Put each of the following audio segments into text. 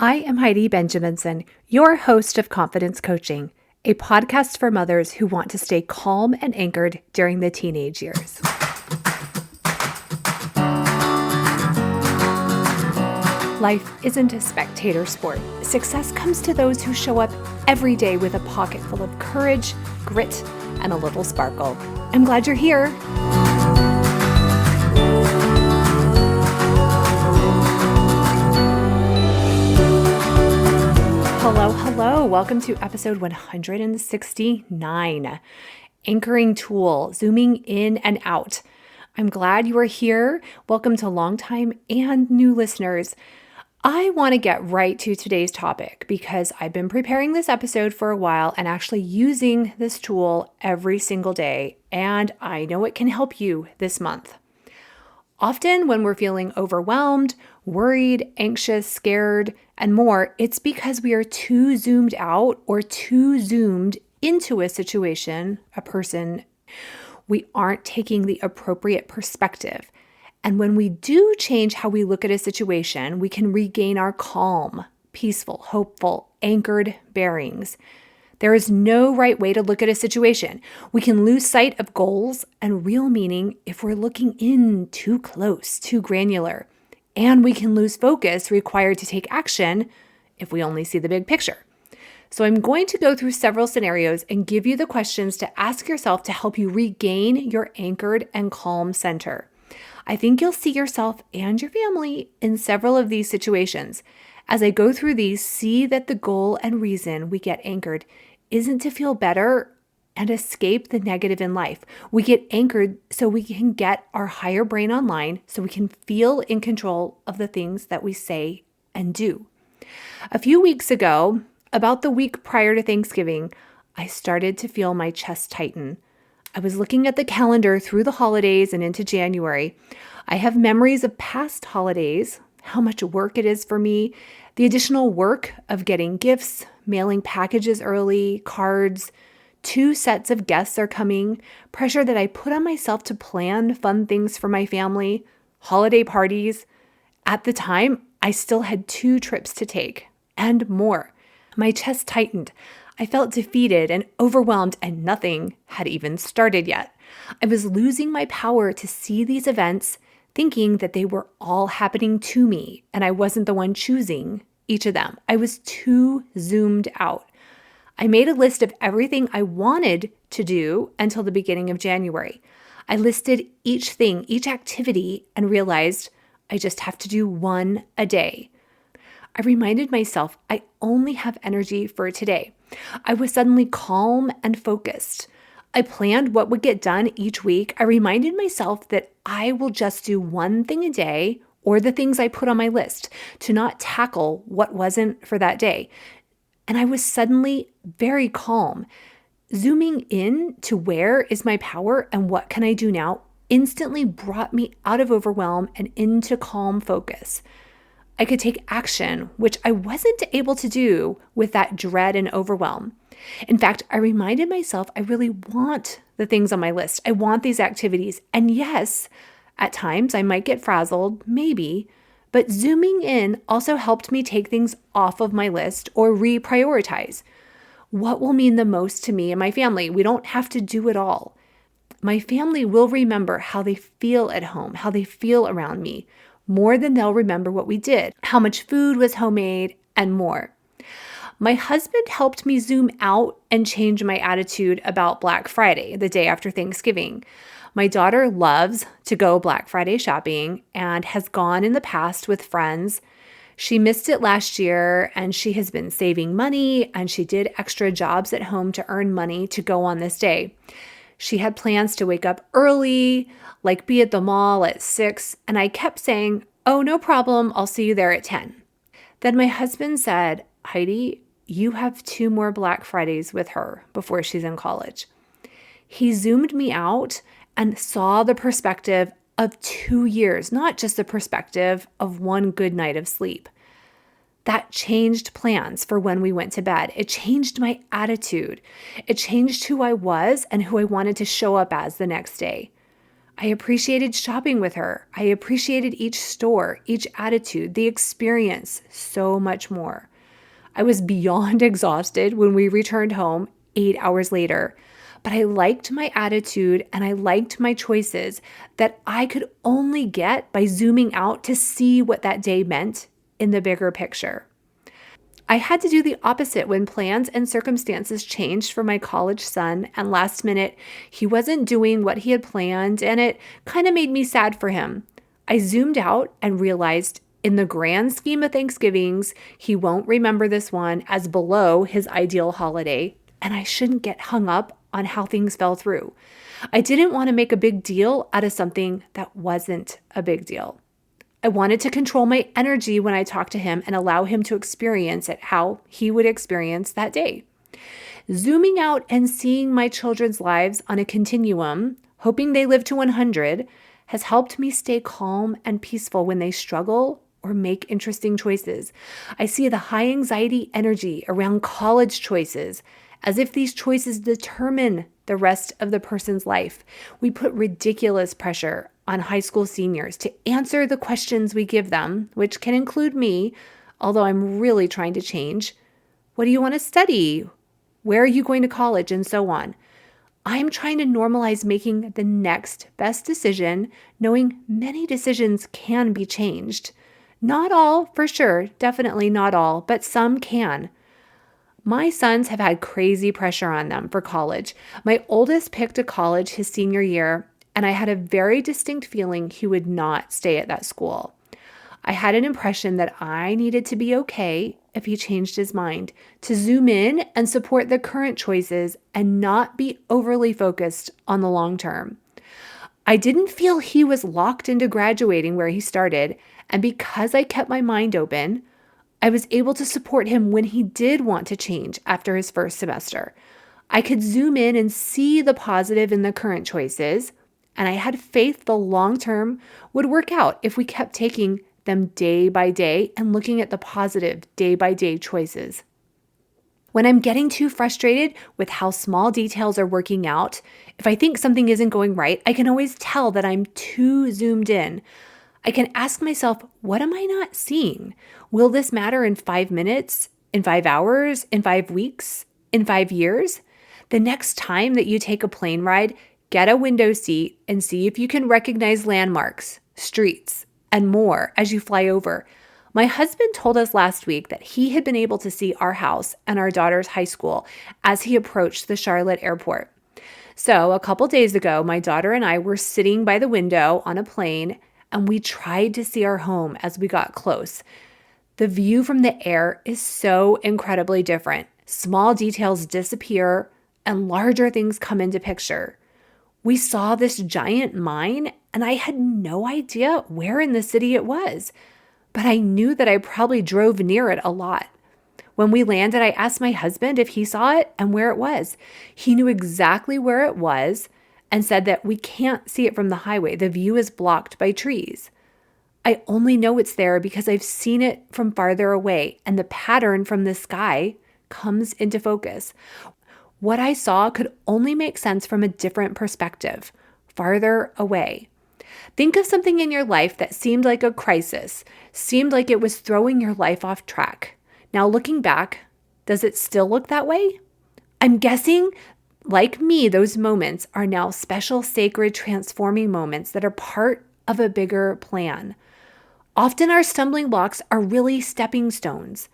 I am Heidi Benjaminson, your host of Confidence Coaching, a podcast for mothers who want to stay calm and anchored during the teenage years. Life isn't a spectator sport. Success comes to those who show up every day with a pocket full of courage, grit, and a little sparkle. I'm glad you're here. Hello. Welcome to episode 169, Anchoring Tool, Zooming in and out. I'm glad you are here. Welcome to longtime and new listeners. I want to get right to today's topic because I've been preparing this episode for a while and actually using this tool every single day, and I know it can help you this month. Often when we're feeling overwhelmed, worried, anxious, scared, and more, it's because we are too zoomed out or too zoomed into a situation, a person. We aren't taking the appropriate perspective. And when we do change how we look at a situation, we can regain our calm, peaceful, hopeful, anchored bearings. There is no right way to look at a situation. We can lose sight of goals and real meaning if we're looking in too close, too granular. And we can lose focus required to take action if we only see the big picture. So I'm going to go through several scenarios and give you the questions to ask yourself to help you regain your anchored and calm center. I think you'll see yourself and your family in several of these situations. As I go through these, see that the goal and reason we get anchored isn't to feel better and escape the negative in life. We get anchored so we can get our higher brain online, so we can feel in control of the things that we say and do. A few weeks ago, about the week prior to Thanksgiving, I started to feel my chest tighten. I was looking at the calendar through the holidays and into January. I have memories of past holidays, how much work it is for me, the additional work of getting gifts, mailing packages early, cards, 2 sets of guests are coming, pressure that I put on myself to plan fun things for my family, holiday parties. At the time, I still had 2 trips to take and more. My chest tightened. I felt defeated and overwhelmed, and nothing had even started yet. I was losing my power to see these events, thinking that they were all happening to me, and I wasn't the one choosing each of them. I was too zoomed out. I made a list of everything I wanted to do until the beginning of January. I listed each thing, each activity, and realized I just have to do one a day. I reminded myself I only have energy for today. I was suddenly calm and focused. I planned what would get done each week. I reminded myself that I will just do one thing a day, or the things I put on my list, to not tackle what wasn't for that day. And I was suddenly very calm. Zooming in to where is my power and what can I do now instantly brought me out of overwhelm and into calm focus. I could take action, which I wasn't able to do with that dread and overwhelm. In fact, I reminded myself I really want the things on my list. I want these activities. And yes, at times I might get frazzled, maybe, but zooming in also helped me take things off of my list or reprioritize. What will mean the most to me and my family? We don't have to do it all. My family will remember how they feel at home, how they feel around me, more than they'll remember what we did, how much food was homemade, and more. My husband helped me zoom out and change my attitude about Black Friday, the day after Thanksgiving. My daughter loves to go Black Friday shopping and has gone in the past with friends. She missed it last year and she has been saving money, and she did extra jobs at home to earn money to go on this day. She had plans to wake up early, like be at the mall at 6, and I kept saying, "Oh, no problem, I'll see you there at 10. Then my husband said, "Heidi, you have 2 more Black Fridays with her before she's in college." He zoomed me out and saw the perspective of 2 years, not just the perspective of one good night of sleep. That changed plans for when we went to bed. It changed my attitude. It changed who I was and who I wanted to show up as the next day. I appreciated shopping with her. I appreciated each store, each attitude, the experience, so much more. I was beyond exhausted when we returned home 8 hours later, but I liked my attitude and I liked my choices that I could only get by zooming out to see what that day meant in the bigger picture. I had to do the opposite when plans and circumstances changed for my college son, and last minute, he wasn't doing what he had planned, and it kind of made me sad for him. I zoomed out and realized in the grand scheme of Thanksgivings, he won't remember this one as below his ideal holiday, and I shouldn't get hung up on how things fell through. I didn't want to make a big deal out of something that wasn't a big deal. I wanted to control my energy when I talked to him and allow him to experience it how he would experience that day. Zooming out and seeing my children's lives on a continuum, hoping they live to 100, has helped me stay calm and peaceful when they struggle or make interesting choices. I see the high anxiety energy around college choices as if these choices determine the rest of the person's life. We put ridiculous pressure on high school seniors to answer the questions we give them, which can include me, although I'm really trying to change. What do you want to study? Where are you going to college? And so on. I'm trying to normalize making the next best decision, knowing many decisions can be changed. Not all, for sure, definitely not all, but some can. My sons have had crazy pressure on them for college. My oldest picked a college his senior year, and I had a very distinct feeling he would not stay at that school. I had an impression that I needed to be okay if he changed his mind, to zoom in and support the current choices and not be overly focused on the long term. I didn't feel he was locked into graduating where he started, and because I kept my mind open, I was able to support him when he did want to change after his first semester. I could zoom in and see the positive in the current choices, and I had faith the long term would work out if we kept taking them day by day and looking at the positive day by day choices. When I'm getting too frustrated with how small details are working out, if I think something isn't going right, I can always tell that I'm too zoomed in. I can ask myself, what am I not seeing? Will this matter in 5 minutes, in 5 hours, in 5 weeks, in 5 years? The next time that you take a plane ride, get a window seat and see if you can recognize landmarks, streets, and more as you fly over. My husband told us last week that he had been able to see our house and our daughter's high school as he approached the Charlotte airport. So a couple days ago, my daughter and I were sitting by the window on a plane, and we tried to see our home as we got close. The view from the air is so incredibly different. Small details disappear and larger things come into picture. We saw this giant mine, and I had no idea where in the city it was, but I knew that I probably drove near it a lot. When we landed, I asked my husband if he saw it and where it was. He knew exactly where it was and said that we can't see it from the highway. The view is blocked by trees. I only know it's there because I've seen it from farther away, and the pattern from the sky comes into focus. What I saw could only make sense from a different perspective, farther away. Think of something in your life that seemed like a crisis, seemed like it was throwing your life off track. Now looking back, does it still look that way? I'm guessing, like me, those moments are now special, sacred, transforming moments that are part of a bigger plan. Often our stumbling blocks are really stepping stones.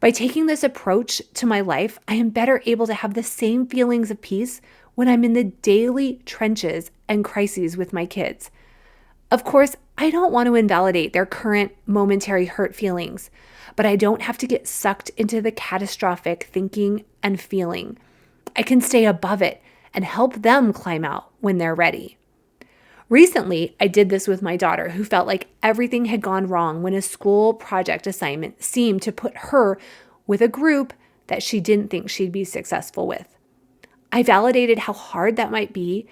By taking this approach to my life, I am better able to have the same feelings of peace when I'm in the daily trenches and crises with my kids. Of course, I don't want to invalidate their current momentary hurt feelings, but I don't have to get sucked into the catastrophic thinking and feeling. I can stay above it and help them climb out when they're ready. Recently, I did this with my daughter, who felt like everything had gone wrong when a school project assignment seemed to put her with a group that she didn't think she'd be successful with. I validated how hard that might be,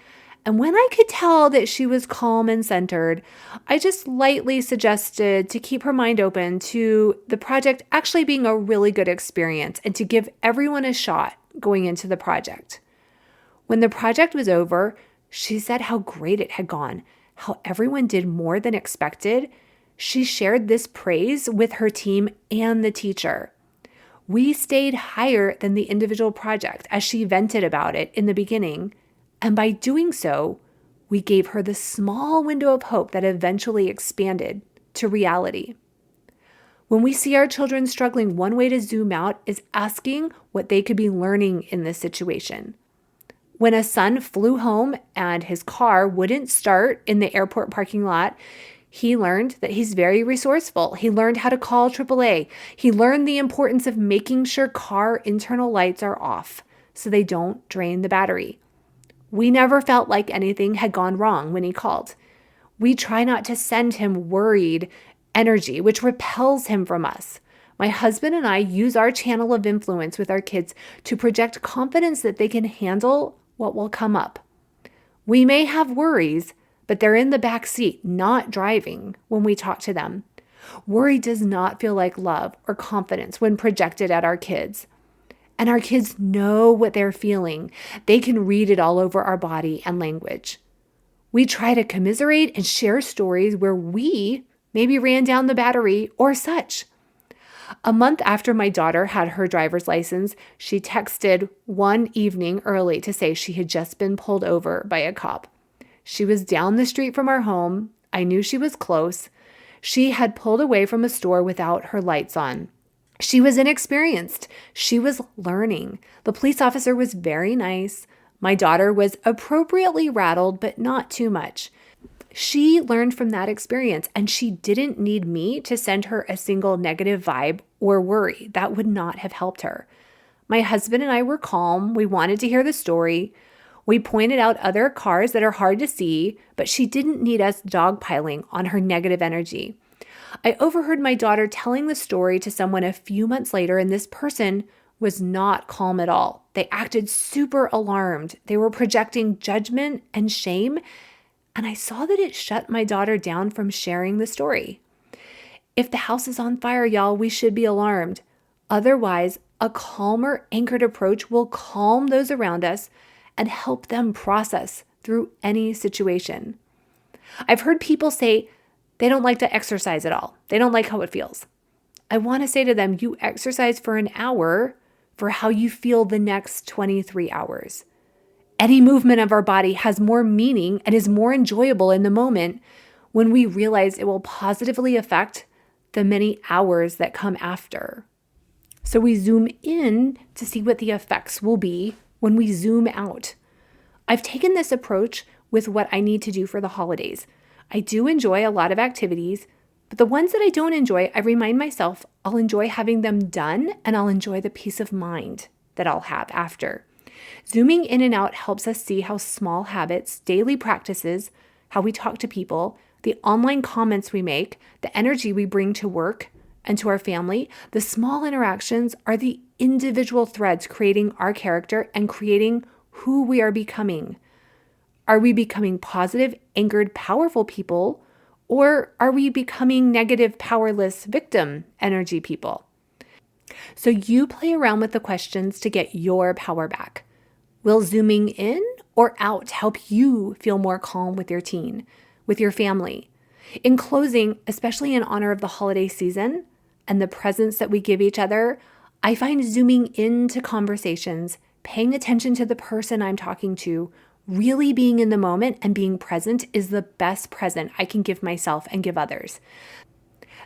and when I could tell that she was calm and centered, I just lightly suggested to keep her mind open to the project actually being a really good experience and to give everyone a shot going into the project. When the project was over, She said how great it had gone, how everyone did more than expected. She shared this praise with her team and the teacher. We stayed higher than the individual project as she vented about it in the beginning, and by doing so, we gave her the small window of hope that eventually expanded to reality. When we see our children struggling, one way to zoom out is asking what they could be learning in this situation. When a son flew home and his car wouldn't start in the airport parking lot, he learned that he's very resourceful. He learned how to call AAA. He learned the importance of making sure car internal lights are off so they don't drain the battery. We never felt like anything had gone wrong when he called. We try not to send him worried energy, which repels him from us. My husband and I use our channel of influence with our kids to project confidence that they can handle what will come up. We may have worries, but they're in the back seat, not driving when we talk to them. Worry does not feel like love or confidence when projected at our kids. And our kids know what they're feeling. They can read it all over our body and language. We try to commiserate and share stories where we maybe ran down the battery or such. A month after my daughter had her driver's license, she texted one evening early to say she had just been pulled over by a cop. She was down the street from our home. I knew she was close. She had pulled away from a store without her lights on. She was inexperienced. She was learning. The police officer was very nice. My daughter was appropriately rattled, but not too much. She learned from that experience, and she didn't need me to send her a single negative vibe or worry. That would not have helped her. My husband and I were calm. We wanted to hear the story. We pointed out other cars that are hard to see, but she didn't need us dogpiling on her negative energy. I overheard my daughter telling the story to someone a few months later, and this person was not calm at all. They acted super alarmed. They were projecting judgment and shame, and I saw that it shut my daughter down from sharing the story. If the house is on fire, y'all, we should be alarmed. Otherwise, a calmer, anchored approach will calm those around us and help them process through any situation. I've heard people say they don't like to exercise at all. They don't like how it feels. I want to say to them, you exercise for an hour for how you feel the next 23 hours. Any movement of our body has more meaning and is more enjoyable in the moment when we realize it will positively affect the many hours that come after. So we zoom in to see what the effects will be when we zoom out. I've taken this approach with what I need to do for the holidays. I do enjoy a lot of activities, but the ones that I don't enjoy, I remind myself I'll enjoy having them done and I'll enjoy the peace of mind that I'll have after. Zooming in and out helps us see how small habits, daily practices, how we talk to people, the online comments we make, the energy we bring to work and to our family, the small interactions are the individual threads creating our character and creating who we are becoming. Are we becoming positive, anchored, powerful people, or are we becoming negative, powerless, victim energy people? So you play around with the questions to get your power back. Will zooming in or out help you feel more calm with your teen, with your family? In closing, especially in honor of the holiday season and the presents that we give each other, I find zooming into conversations, paying attention to the person I'm talking to, really being in the moment and being present is the best present I can give myself and give others.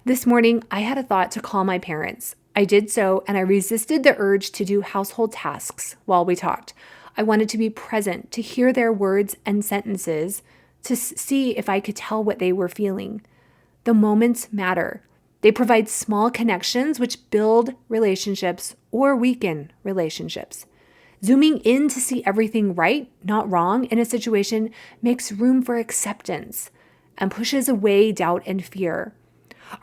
This morning, I had a thought to call my parents. I did so, and I resisted the urge to do household tasks while we talked. I wanted to be present, to hear their words and sentences, to see if I could tell what they were feeling. The moments matter. They provide small connections which build relationships or weaken relationships. Zooming in to see everything right, not wrong in a situation makes room for acceptance and pushes away doubt and fear.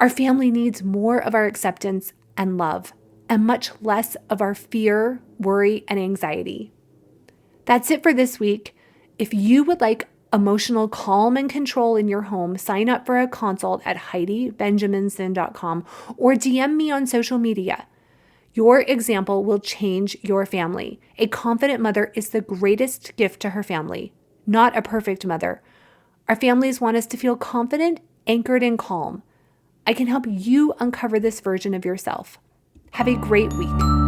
Our family needs more of our acceptance and love, and much less of our fear, worry, and anxiety. That's it for this week. If you would like emotional calm and control in your home, sign up for a consult at HeidiBenjaminson.com or DM me on social media. Your example will change your family. A confident mother is the greatest gift to her family not a perfect mother. Our families want us to feel confident, anchored, and calm. I can help you uncover this version of yourself. Have a great week.